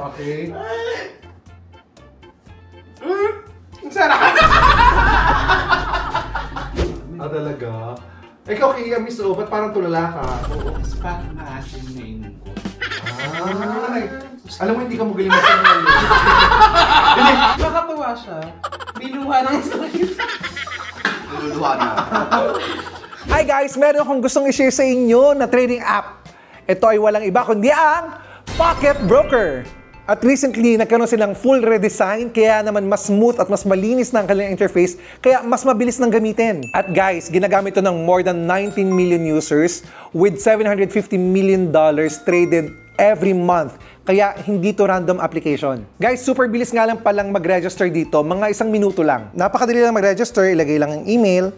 Okay. Ang sarap! Talaga? Ikaw, Kia, Miss O, ba't parang tulala ka? Oo, kasi parang maasim na inom ko. Ay, alam mo, hindi ka magaling masangal. Hindi. Nakatuwa siya. Binuha ng sakit. Naluluha na. Hi guys! Meron akong gustong i-share sa inyo na trading app. Ito ay walang iba kundi ang Pocket Broker. At recently, nagkaroon silang full redesign, kaya naman mas smooth at mas malinis na ang kanilang interface, kaya mas mabilis nang gamitin. At guys, ginagamit ito ng more than 19 million users with $750 million traded every month. Kaya hindi to random application. Guys, super bilis nga lang palang mag-register dito, mga 1 minuto lang. Napakadali lang mag-register, ilagay lang ang email,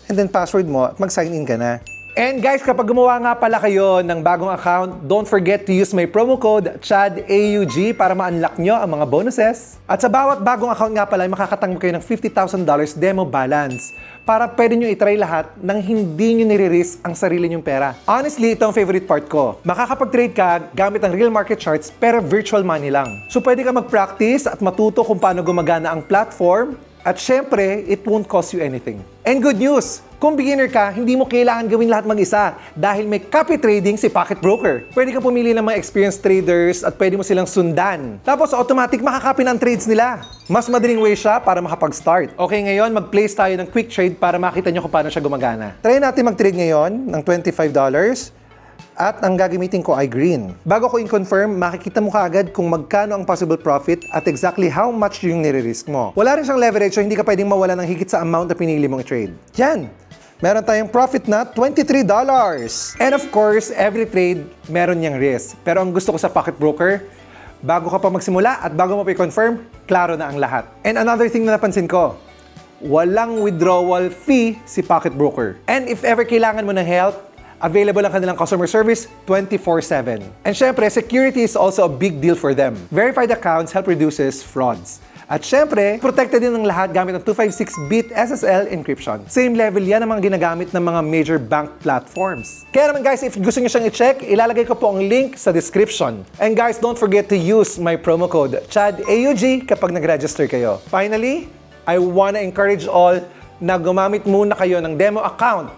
and then password mo at mag-sign in ka na. And guys, kapag gumawa nga pala kayo ng bagong account, don't forget to use my promo code CHADAUG para ma-unlock nyo ang mga bonuses. At sa bawat bagong account nga pala, makakatanggap kayo ng $50,000 demo balance para pwede nyo itry lahat nang hindi nyo nire-risk ang sarili nyong pera. Honestly, ito ang favorite part ko. Makakapag-trade ka gamit ang real market charts pero virtual money lang. So pwede ka mag-practice at matuto kung paano gumagana ang platform. At syempre, it won't cost you anything. And good news! Kung beginner ka, hindi mo kailangan gawin lahat mag-isa dahil may copy trading si Pocket Broker. Pwede ka pumili ng mga experienced traders at pwede mo silang sundan. Tapos automatic makakopy ng trades nila. Mas madaling way siya para makapag-start. Okay, ngayon mag-place tayo ng quick trade para makita nyo kung paano siya gumagana. Try natin mag-trade ngayon ng $25. At ang gagamitin ko ay green. Bago ko i-confirm, makikita mo kaagad kung magkano ang possible profit at exactly how much yung nire-risk mo. Wala rin siyang leverage so hindi ka pwedeng mawala ng higit sa amount na pinili mong i-trade. Yan! Meron tayong profit na $23. And of course, every trade meron niyang risk. Pero ang gusto ko sa Pocket Broker, bago ka pa magsimula at bago mo pa i-confirm, klaro na ang lahat. And another thing na napansin ko, walang withdrawal fee si Pocket Broker. And if ever kailangan mo ng help, available ang kanilang customer service 24/7. And syempre, security is also a big deal for them. Verified accounts help reduces frauds. At syempre, protected din ng lahat gamit ng 256-bit SSL encryption. Same level yan ang mga ginagamit ng mga major bank platforms. Kaya naman guys, if gusto nyo siyang i-check, ilalagay ko po ang link sa description. And guys, don't forget to use my promo code CHADAUG kapag nag-register kayo. Finally, I wanna encourage all na gumamit muna kayo ng demo account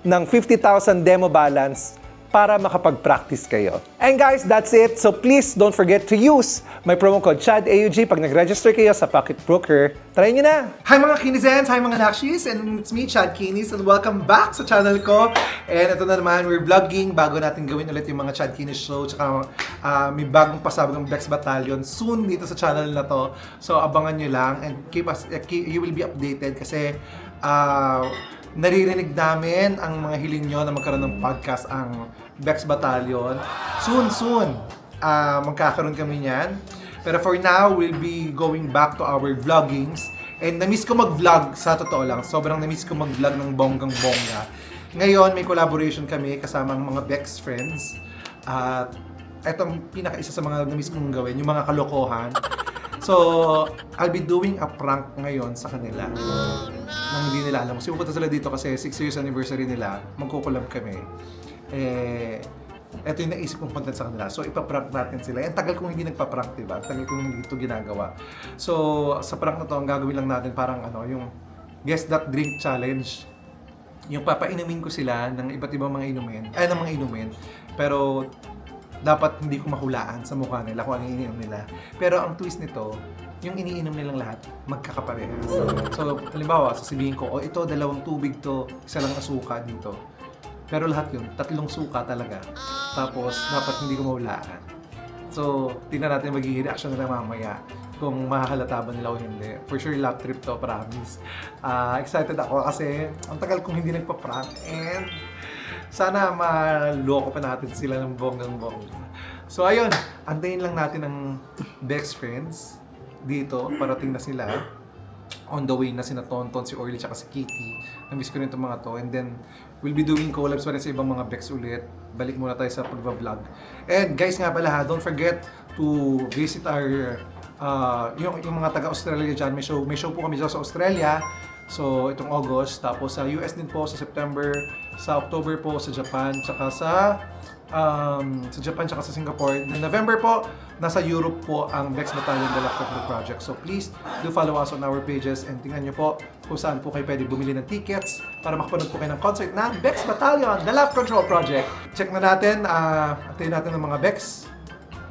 ng 50,000 demo balance para makapag-practice kayo. And guys, that's it. So please don't forget to use my promo code CHADAUG pag nag-register kayo sa Pocket Broker. Try nyo na! Hi mga Kinizens! Hi mga Nakshis! And it's me, Chad Kinis, and welcome back sa channel ko. And ito na naman, we're vlogging bago natin gawin ulit yung mga Chad Kinis show. Tsaka may bagong pasabog ng Bex Battalion soon dito sa channel na to. So abangan nyo lang and you will be updated kasi naririnig namin ang mga hiling nyo na magkaroon ng podcast ang Bex Battalion. Soon, magkakaroon kami niyan. Pero for now, we'll be going back to our vloggings. And na-miss ko mag-vlog, sa totoo lang. Sobrang na-miss ko mag-vlog ng bonggang-bongga. Ngayon, may collaboration kami kasama ang mga Bex friends. At etong pinaka-isa sa mga na-miss kong gawin, yung mga kalokohan. So, I'll be doing a prank ngayon sa kanila. Nang hindi nila alam. Kasi pupunta sila dito kasi 6 years anniversary nila. Magkukulab kami. Ito yung naisip kong content sa kanila. So, ipaprank natin sila. Ang tagal kong hindi nagpa-prank, diba? Ang tagal kong hindi ito ginagawa. So, sa prank na to, ang gagawin lang natin parang yung Guess That Drink Challenge. Yung papainumin ko sila ng iba't ibang mga inumin. Pero, dapat hindi ko mahulaan sa mukha nila kung ano yung iniinom nila. Pero ang twist nito, yung iniinom nilang lahat, magkakaparehas. So, halimbawa, sasabihin ko, ito, 2 tubig to, 1 lang asuka dito. Pero lahat yun, 3 suka talaga. Tapos, dapat hindi ko mahulaan. So, tingnan natin magiging reaction nila mamaya kung mahahalata ba nila o hindi. For sure, lap trip to, promise. Excited ako kasi ang tagal kong hindi nagpa-prank and sana maloko pa natin sila ng bonggang-bongga. So ayun, antayin lang natin ang Bex friends dito. Parating na sila. On the way na sina Tonton, si Orly, tsaka si Kitty. Namiss ko rin itong mga to. And then, we'll be doing collabs pa rin sa ibang mga Bex ulit. Balik muna tayo sa pagbablog. And guys nga pala ha, don't forget to visit our yung mga taga-Australia dyan. May show po kami dyan sa Australia. So, itong August. Tapos sa US din po sa September. Sa October po sa Japan. Tsaka sa sa Japan tsaka sa Singapore. In November po, nasa Europe po ang Bex Battalion The Love Control Project. So please do follow us on our pages and tingnan nyo po kung saan po kayo pwede bumili ng tickets para makapanood po kayo ng concert ng Bex Battalion The Love Control Project. Check na natin, antayin natin ng mga Bex.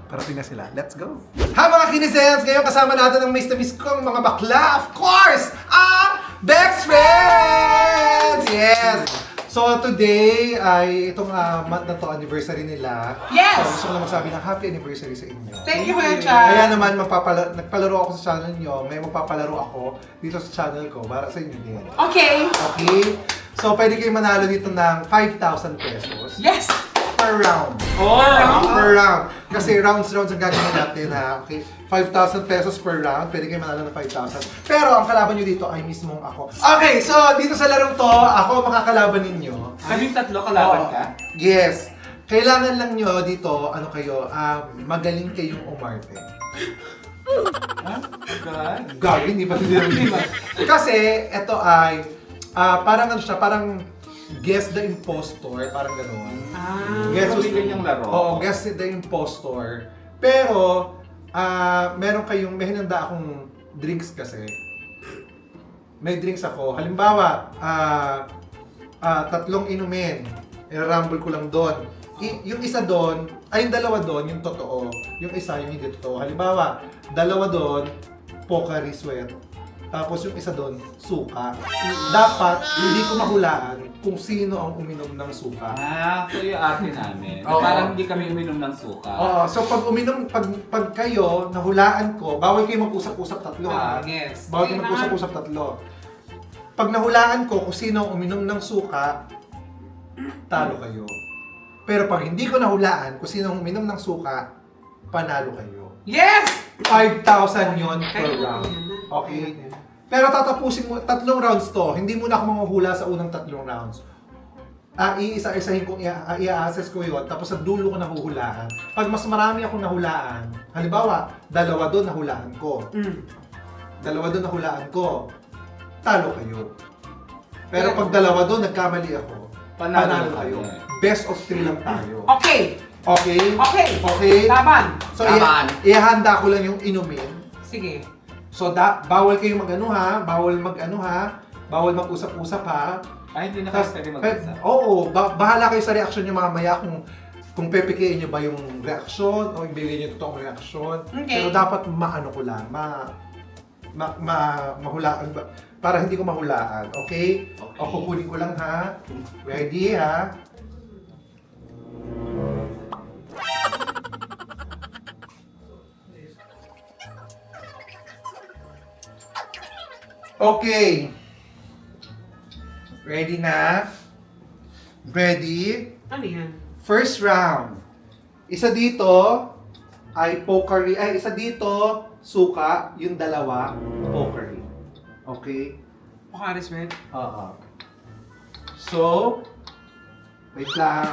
Parating na sila. Let's go! Hi mga kinisens! Ngayon kasama natin ang miss na miss kong mga bakla. Of course! Ang Bex Friends! Yes! So today ay itong month na to anniversary nila. Yes! So gusto ko lang magsabi ng happy anniversary sa inyo. Thank you, Kuya Chan. Kaya naman nagpalaro ako sa channel nyo. Ngayon magpapalaro ako dito sa channel ko para sa inyo din. Okay. Okay? So pwede kayo manalo dito ng 5,000 pesos Yes! per round. Per round. Kasi rounds ang gagawin natin ha. Okay? 5,000 pesos per round. Pwede kayo manalo ng 5,000. Pero ang kalaban nyo dito ay mismong ako. Okay, so dito sa larong to, ako makakalaban ninyo. Kaming tatlo kalaban Oo. ka? Yes. Kailangan lang nyo dito, magaling kayong umarte. Ha? God. Gawin, hindi pa nila. Kasi, ito ay, parang ano siya, parang guess the impostor, parang gano'n. Guess who's Pamilya niyang laro. Oo, guess the impostor. Pero, may hinanda akong drinks kasi. May drinks ako. Halimbawa, 3 inumin. I-rumble ko lang doon. Yung isa doon, yung dalawa doon, yung totoo. Yung isa, yung hindi totoo. Halimbawa, 2 doon, Pocari Sweat. Tapos yung isa doon, suka. Dapat, hindi ko mahulaan kung sino ang uminom ng suka. So yung ate namin. Oo. Parang hindi kami uminom ng suka. Oo, so pag kayo, nahulaan ko, bawal kayo mag-usap-usap tatlo ha. Yes. Bawal kayo mag-usap-usap tatlo. Pag nahulaan ko kung sino ang uminom ng suka, talo kayo. Pero pag hindi ko nahulaan kung sino ang uminom ng suka, panalo kayo. Yes! 5,000 yon per round. Okay? Pero tatapusin mo, 3 rounds to. Hindi muna ako manguhula sa unang 3 rounds. Iisa-isahin kong i-assess ko yun, tapos sa dulo ko nahuhulaan. Pag mas marami akong nahulaan, halimbawa, 2 doon nahulaan ko. 2 doon nahulaan ko. Talo kayo. Pero pag 2 doon, nagkamali ako. Panalo kayo. Best of 3 lang tayo. Okay. Okay? Okay. Okay? Laban. So, Laban. ihanda ko lang yung inumin. Sige. So, bawal kayong mag-ano ha, bawal mag-usap-usap ha. Ay, hindi na Tas, kasi mag-isa. oo, bahala kayo sa reaksyon nyo mamaya kung pepekein nyo ba yung reaksyon o ibigay nyo yung totoong reaksyon. Okay. Pero dapat maano ko lang, mahulaan ba, para hindi ko mahulaan, okay? Okay. O kukunin ko lang ha. Ready ha? Okay. Ready na? Ready? Ano yan? First round. Isa dito ay Pocari. Isa dito, suka. Yung 2, Pocari. Okay? Pocari Sweat. Oo. So, wait lang.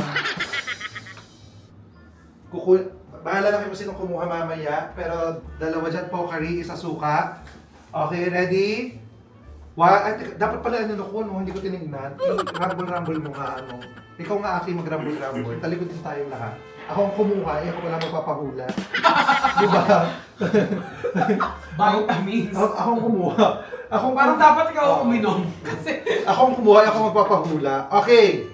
Bahala lang kayo kung sinong kumuha mamaya. Pero 2 dyan, Pocari, isa suka. Okay, ready? Dapat pala ano ko, no? Hindi ko tinignan. Rumble mo nga, ano. Ikaw nga, Aki, mag-rumble. Talikod din tayo lahat. Ako ang kumuha, ako lang magpapahula. Di ba? Vitamins. Ako ang kumuha. Parang dapat ikaw uminom. Kasi... Ako ang kumuha, ako magpapahula. Okay.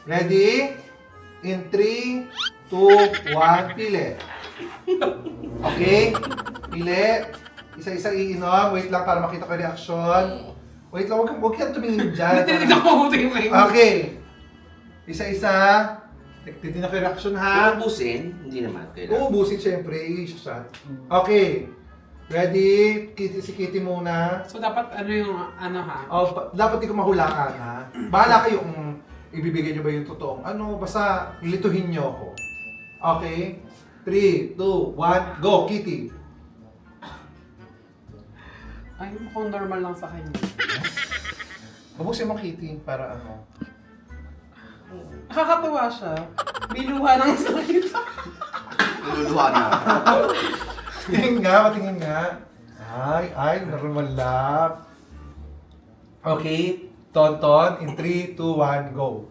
Ready? In 3, 2, 1, pili. Okay? Pili. Isa-isa iinom. Wait lang para makita ko yung reaction. Wait lang, huwag kang tumingin dyan. Natinig ako mabuti yung Okay. Isa-isa. Titignan ko yung reaction ha. Uubusin? Hindi naman. Kailangan. Uubusin syempre. I-shot. Okay. Ready? Si Kitty muna. So dapat ano yung ano ha? Dapat di ko mahulaan ha. Bahala kayo kung ibibigay nyo ba yung totoong. Basta lituhin nyo ako. Okay? 3, 2, 1, go! Kitty! Ay, mukhang normal lang sa kanya. Mabusin mo Kitty para ano. Nakakatuwa siya. Biluha ng salita. Naluluha na. Tingin nga. Ay, normal lang. Okay, Tonton, in 3, 2, 1, go.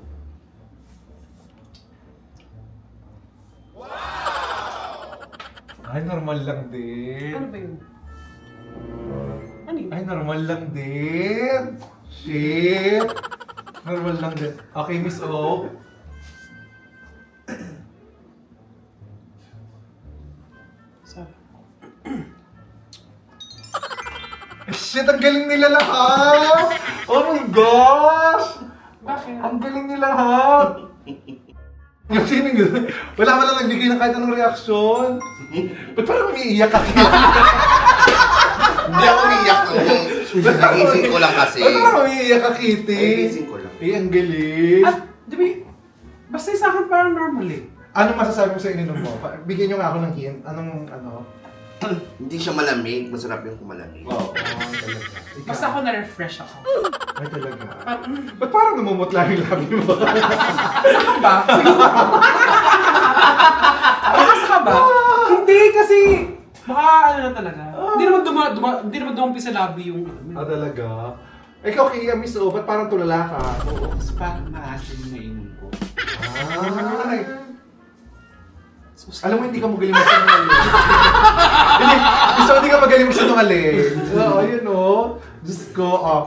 Ay, normal lang din. Ano ba yun? Ano yun? Ay, normal lang din. Shit. Normal lang din. Okay, Miss O. Sarap. Shit, ang galing nila lahat! Oh my gosh! Bakit? Ang galing nila lahat! Yung sino yun? Wala lang nagbigay ng kahit anong reaksyon. Ba't parang umiiyak ka? Hindi ako umiiyak. Nagising ko lang kasi. Ba't parang umiiyak ka, Kitty? Nagising ko lang. Eh, ang galing. At, di ba, basta sa akin parang normal eh. Ano masasabi mo sa ininom mo? Bigyan nyo nga ako ng hint. Anong, ano? Hindi siya malamig. Masarap yung kumalamig. Oo, talaga. Basta ako na-refresh ako. Ay, talaga. Parang, Ba't parang namumutla yung labi mo? Saka ba? Siguro. Bakas ka ba? Hindi kasi, baka ano na talaga. Hindi naman dumampi sa labi yung Ah, talaga? Ikaw, Kia, Miss O, ba't parang tulala ka? Oo, kasi parang maasin yung nainom ko. Ay. Alam mo, hindi ka magaling magsinungaling. Hindi, gusto hindi ka magaling magsinungaling. Oo, yun o. Diyos ko, oh.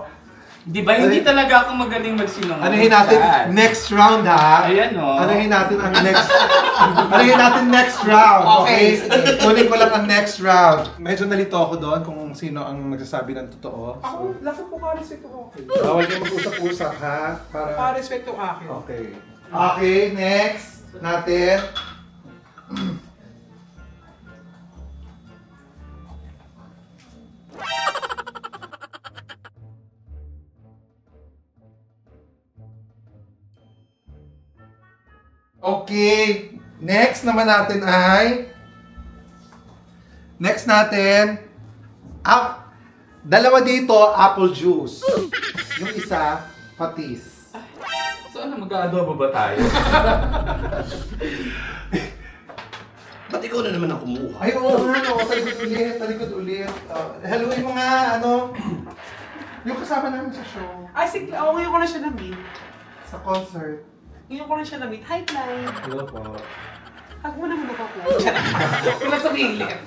Di ba? Hindi talaga ako magaling magsinungaling. Anuhin natin next round, ha? Ayan, oh. Anuhin natin ang next... Anuhin natin next round, okay? Okay, Kunin ko lang ang next round. Medyo nalito ako doon kung sino ang nagsasabi ng totoo. Ako, lahat po ka-respect ko akin. Bawal kayo mag-usap-usap, ha? Para... Ka-respect ko akin. Okay. Okay, next natin. Okay, next naman natin ay dalawa dito apple juice. Yung isa patis. So ano, mag-aadobo ba tayo? Ba't ikaw na naman ang kumuha? Ay, oo nga, no. Talikod ulit. Haluin mo nga, ano, yung kasama namin sa show, Ay, sige, ako ngayon ko na siya na-meet. sa concert. Ngayon ko na siya na-meet. Hi, Clyde. Hello po. Hug mo naman ako, Clyde. Wala sa hilit.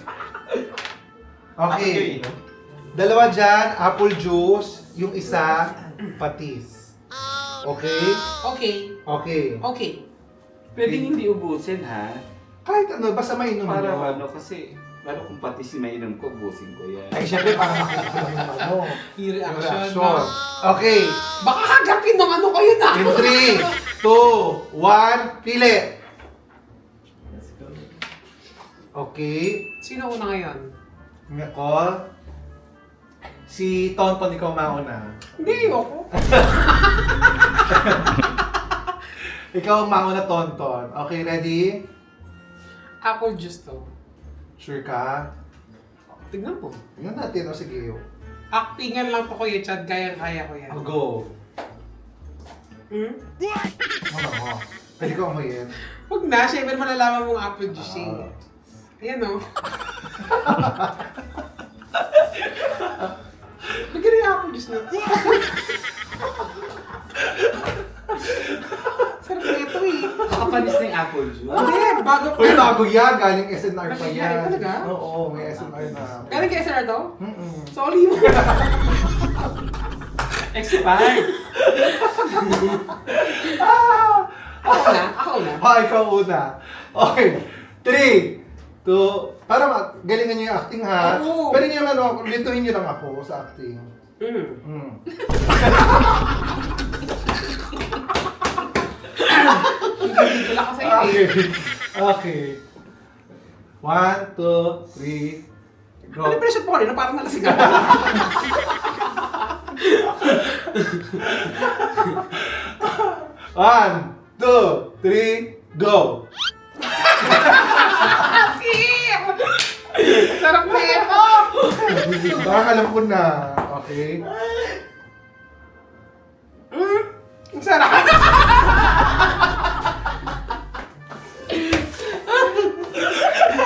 Okay. Dalawa dyan, apple juice. Yung isa, patis. Okay? Okay. Okay. Okay. Pwedeng hindi ubusin, ha? Kahit ano, basta mainom Para mo. ano, kasi lalo kung pati si mainom ko, ubusin ko yan. Ay, syempre, parang makikita ko yung ano. Yung Yung reaction. reaction. Okay. Baka hagapin ng ano ko yun ah. In 3, 2, 1, pili. Okay. Sino una ngayon? Nicole. Si Tonton, ikaw mauna. Hindi, ayoko. Ikaw ang mauna, Tonton. Okay, ready? Apple juice to. Sure ka? Tignan po. Tingnan natin, o sige. Actingan lang po Kuya Chad, kaya ko yan. I'll go. Hmm? Ano mo? Pwede ko amoyin. Huwag na, syempre malalaman mong apple juice eh. Ayan o. Bigyan rin yung apple juice na. Sarap na ito eh. Nakapanis na yung apple juice. Hindi, bago Uy, bago yan. Galing SNR pa Galing yan. yan, talaga? Oo, may SNR na. Galing kay SNR to? Mm-mm. Sorry mo. Expired! Ako na, ako na. Ikaw una. Okay. 3, 2, para galingan niyo yung acting, ha? Oo. Pero niyo ano, lituhin niyo lang ako sa acting. Mm. Hindi lang kasi yun eh. Okay. 1, 2, 3, go. Ano yung pressure po kanina? Parang nalasing ako. One, 2, 3, go! Sarap na ito! Parang alam ko na. Okay? Ang sarap!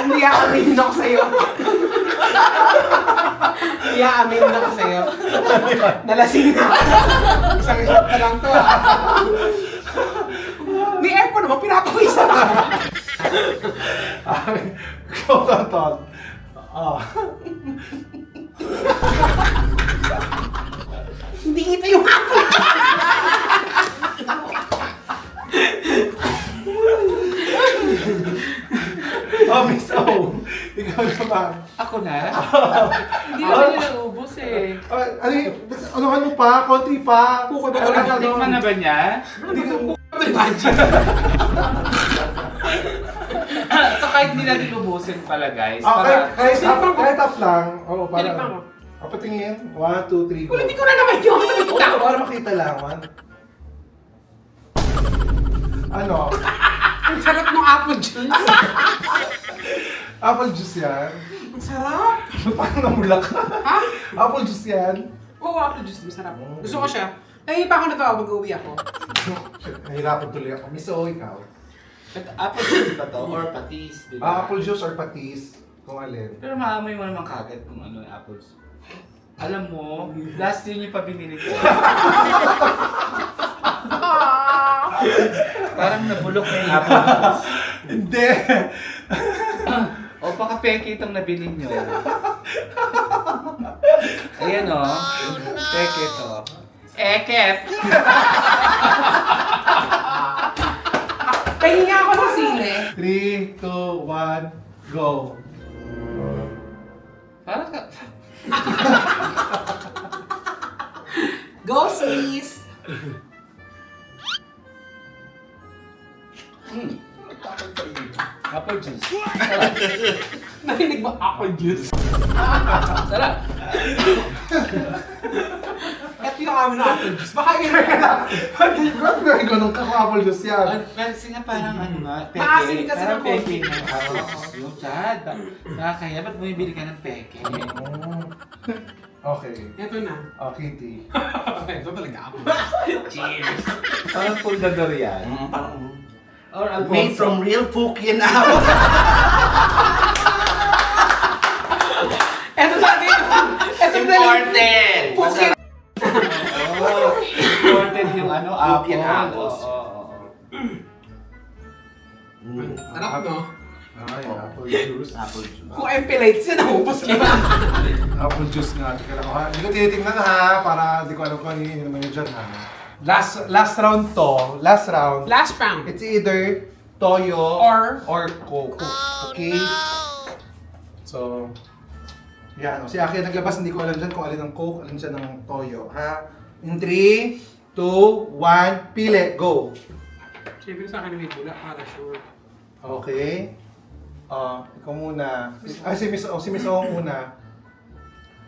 Hindi aamin ako sa'yo. Hindi aamin ako sa'yo. Nalasing na. Isang shot na lang to. May aircon naman, pinapawisan ako. Tonton. Oh. Hindi kita yung apple. Oh, Miss O. Ikaw naman. Ako na? Hindi naman nila naubos eh. Ano pa? Konti pa. Pukoy ba Ano, talaga? Tikman na ba niya? Hindi ko... Imagine. So kahit hindi natin ubusin pala guys. Kahit up lang. Oo, Tinikman para... ko. Patingin. 1, 2, 3, go. Well, hindi ko na naman yung sabi ko. Oo, para makita lang. Ano? Ang sarap ng apple juice. Apple juice yan. Ang sarap. Parang namulak ka. Ha? Apple juice yan. Oo, apple juice. Masarap. Gusto ko siya. Eh, pa ako natawa mag-uwi ako. Nahirapan tuloy ako. Miss O, ikaw. Apple juice ba to? Or patis? Diba? Apple juice or patis? Kung alin. Pero maamoy mo naman kagad kung ano yung apple juice. Alam mo, last year yung pa binili ko. Parang nabulok na yung apple juice. Hindi! O baka peke itong nabili nyo. Ayan o. Peke to. Eket! Pahinga ako ng sili. 3, 2, 1, go! Parang ka... Go, sis! Apple juice. Narinig mo apple juice? Sarap. Ito yung amin na apple juice. Baka yun na. Ba't may ganun ka kung apple juice yan? Kasi nga parang ano nga, peke. Maasim kasi Parang ng konti. peke ng apple juice. Yung chad. Nakakaya, ba't bumibili ka ng peke? Okay. Ito na. Oh, Kitty. Ito talaga apple. Cheers! Parang pundador yan. Or Made Alfonso. from real Fukian apple. Ito talaga yun. Ito Important! Pukin. Oh, imported yung ano, Fukian apple. apples. Oo. Harap no? Ay, apple juice. Apple juice. Kung empilites yan, naubos ka na. Apple juice nga. Teka lang, ha? Hindi ko tinitingnan ha, para di ko alam kung ano yung naman yun dyan ha. Last round to. Last round. Last round. It's either toyo Or coke. Okay? So, yan. Si Aki naglabas, hindi ko alam dyan kung alin ang coke, alin dyan ang toyo. Ha? In 3, 2, 1, pili. Go! Siyempre sa akin may bula para sure. Okay. Ikaw muna. Ay, si Miss O. Si Miss O ang muna.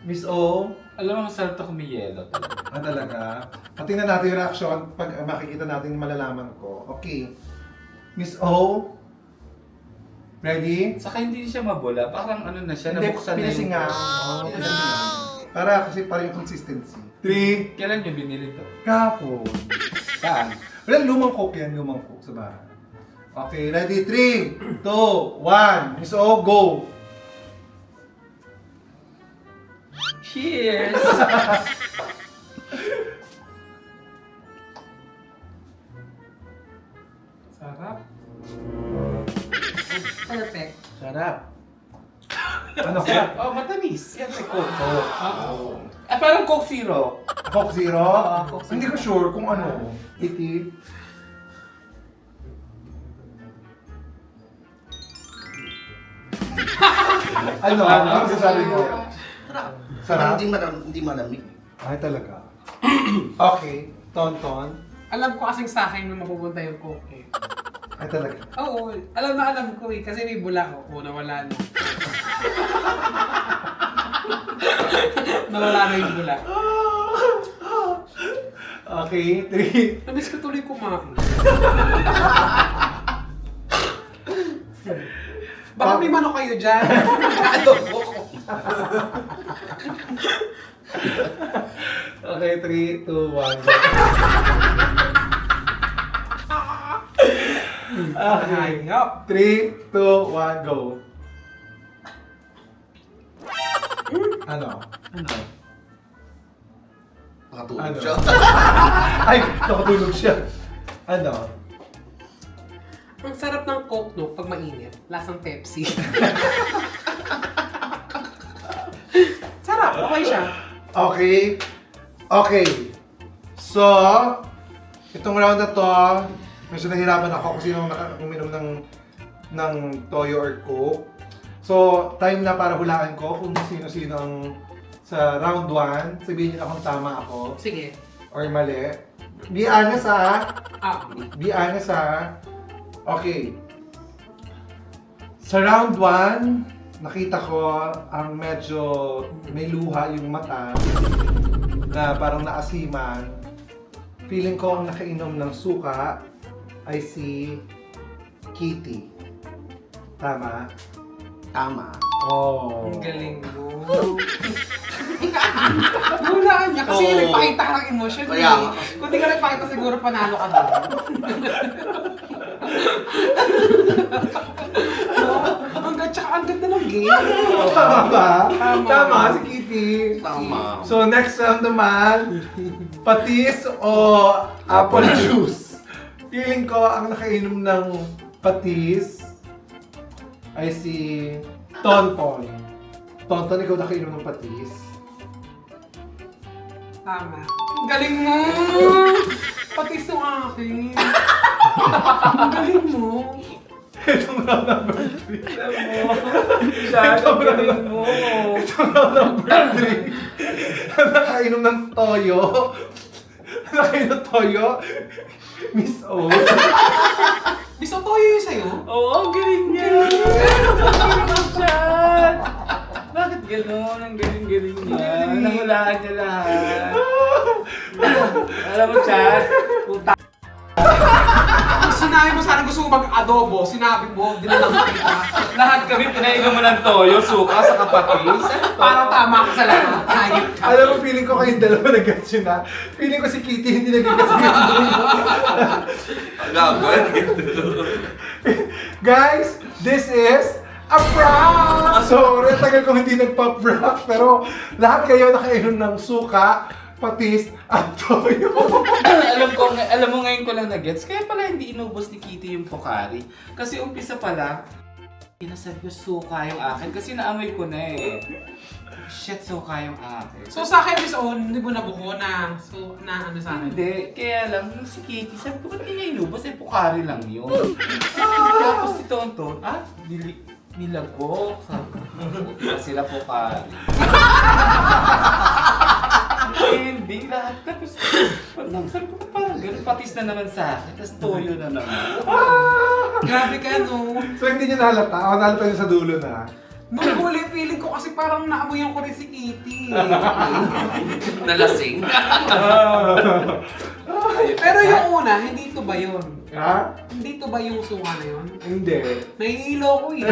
Miss O. Alam mo, masarap to kung may yellow. Talaga. Tingnan natin yung reaction pag makikita natin malalaman ko. Okay. Miss O. Ready? Saka hindi siya mabula. Parang ano na siya, Hindi, nabuksan na pinasing nga. Oo, pinasing nga. Para kasi parang yung consistency. 3. Kailan nyo binili to? Kapon. Saan? Wala, lumang coke yan. Lumang coke sa bahay. Okay, ready? 3, 2, 1. Miss O, go! Cheers! Sarap. Perfect. Sarap. Ano ka? Oh, matamis. Yan si Coke. Oh. Parang Coke Zero. Coke Zero? Coke Zero. Hindi ko sure kung ano. Iti. Ano? Ano sasabi ko? Sarap? Hindi malamig. Ay, talaga. Okay. Tonton. Alam ko kasing sa akin nung mapupunta yung coke eh. Ay, talaga. Oo, alam ko eh. Kasi may bula ko. Oo, nawala na. Nawala na yung bula. Okay. 3. Namiss ko tuloy kumain. Baka may manok kayo dyan. Adobo ko. Okay, 3, 2, 1. Okay. Hayop. 3, 2, 1, go. Ano? Ano? Nakatulog Ano? siya. Ay, nakatulog siya. Ano? Ang sarap ng coke no pag mainit. Lasang Pepsi. Okay? Okay. So, itong round na to, medyo nahirapan ako kasi yung uminom ng toyo or coke. So, time na para hulaan ko kung sino-sino ang sa round 1. Sabihin niyo na kung tama ako Sige. or mali. Be honest ha. Ah, Be honest ha. Okay. Sa round 1, nakita ko ang medyo may luha yung mata na parang naasiman. Feeling ko ang nakainom ng suka ay si Kitty. Tama? Tama. Oh. ang galing mo. Hulaan niya kasi Oo. nagpakita ka ng emotion. Kaya nga. Kung di ka nagpakita siguro panalo ka doon. Ang ganda ng game. Tama ba? Tama. Tama si Kitty. Tama. So next round naman, patis o apple juice. Feeling ko ang nakainom ng patis ay si Tonton. Tonton, ikaw nakainom ng patis. Tama. Ang galing mo! Patis yung akin. Ang galing mo. Itong round number 3. Ang galing mo. Itong round number 3. Nakainom ng toyo. Nakainom ng toyo. Miss O. Gusto ko yun sa'yo? Oo, ang galing niya. Chat. Bakit gano'n? Ang galing-galing niya. Nahulaan niya lahat. Alam mo, Chat, puta. Sinabi mo sana gusto mo mag-adobo, sinabi mo, dinala mo kita. Lahat kami pinainom mo ng toyo, suka, sa kapatis. Para tama ka sa lahat. Hayop ka. Alam mo, feeling ko kayong dalawa nag-gets yun ha. Feeling ko si Kitty hindi nag-gets yun. Gagawin. Guys, this is a prank! Sorry, tagal ko hindi nagpa-prank. Pero lahat kayo nakainom ng suka, patis, at toyo. alam mo ngayon ko lang na-gets, kaya pala hindi inubos ni Kitty yung Pocari. Kasi umpisa pala, inasabi ko suka yung akin kasi naamoy ko na eh. Shit, suka yung akin. So sa akin, Miss On, hindi mo nabuko na, so, na ano sa akin? Hindi, kaya lang yung si Kitty, sabi ko, ba't niya inubos? Eh, Pocari lang yun. Tapos si Tonton, nilagok. Sabi ko, sila Pocari. Hindi, lahat. Tapos, sabi ko, parang ganun, patis na naman sa akin. Tapos toyo na naman. Grabe ka, no? So hindi nyo nahalata. Ako nahalata nyo sa dulo na. Nung huli, feeling ko kasi parang naamoyan ko rin si Kitty. Nalasing. Pero yung una, hindi ito ba yun? Ha? Hindi ito ba yung suka na yun? Hindi. Nahihilo ko eh.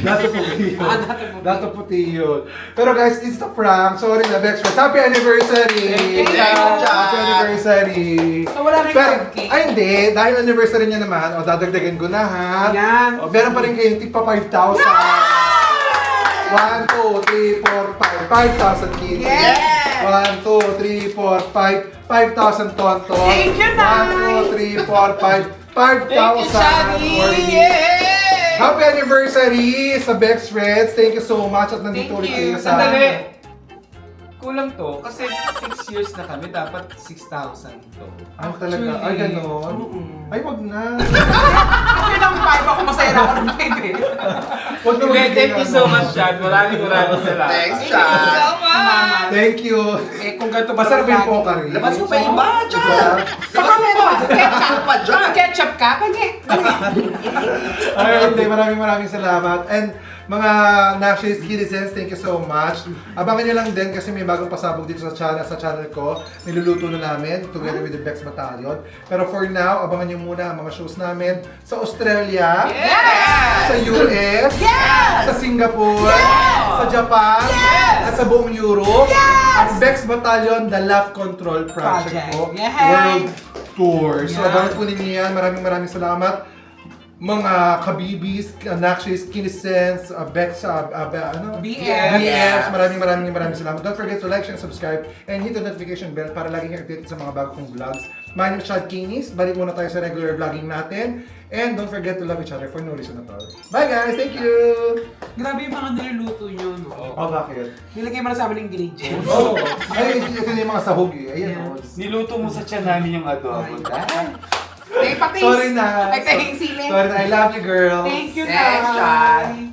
Dato puti yun. Ah, dato puti. Dato puti yun. Pero guys, it's the prank. Sorry na, Bex. Happy anniversary! Thank you. Happy anniversary! So wala rin Pero, cupcake? ay hindi. Dahil anniversary niya naman, o dadagdagan ko na ha. Yan. O, meron pa rin kayong tigpa 5,000. 1, 2, 3, 4, 5. 5,000 kitty. Yes! 1, 2, 3, 4, 5. 5,000 tonton. Thank you, Nay! 1, 2, 3, 4, 5. 5,000 for me. Yay! Happy anniversary sa Bex Friends. Thank you so much at nandito Thank ulit you. kayo sa... Sandali! Kulang to, kasi 6 years na kami, dapat 6,000 to. Ay, talaga. Ay, ganon. Ay, wag na. Kasi ng 5 ako, masaya na ako ng 5 eh. Wag na Okay, magbigay thank ng you so ano. much, Chad. Maraming salamat. Thanks, Chad. Thank you. Eh, kung ganito ba Masarap yung pokari. Labas mo pa iba, Chad. Baka meron. Ketchup pa dyan. Ketchup ka? Pwede. Ay, hindi. Maraming salamat. And mga Nashes Citizens, thank you so much. Abangan nyo lang din kasi may bagong pasabog dito sa channel ko. Niluluto na namin together with the Bex Battalion. Pero for now, abangan nyo muna ang mga shows namin sa Australia, sa US, sa Singapore, sa Japan, at sa buong Europe. Ang Bex Battalion, The Love Control Project ko, Yes! World Tour. So Yeah. abangan po ninyo yan. Maraming salamat. Mga kabibis, Nakshis, Kinesens, Bex, BFs, maraming salamat. Don't forget to like, share, and subscribe, and hit the notification bell para lagi kang updated sa mga bago kong vlogs. My name is Chad Kinis. Balik muna tayo sa regular vlogging natin. And don't forget to love each other for no reason at all. Bye guys! Thank you! Grabe yung mga niluluto nyo, no? Oh, bakit? Nilagay mo na sa amin ng ingredients. Oh, ay, ito na yung mga sahog eh. Ayan, oh. Niluto mo sa tiyan namin yung adobo. Ay, patis! Sorry na. Ay, tahing sili. Sorry na, I love you, girls. Thank you, Thanks, Nay.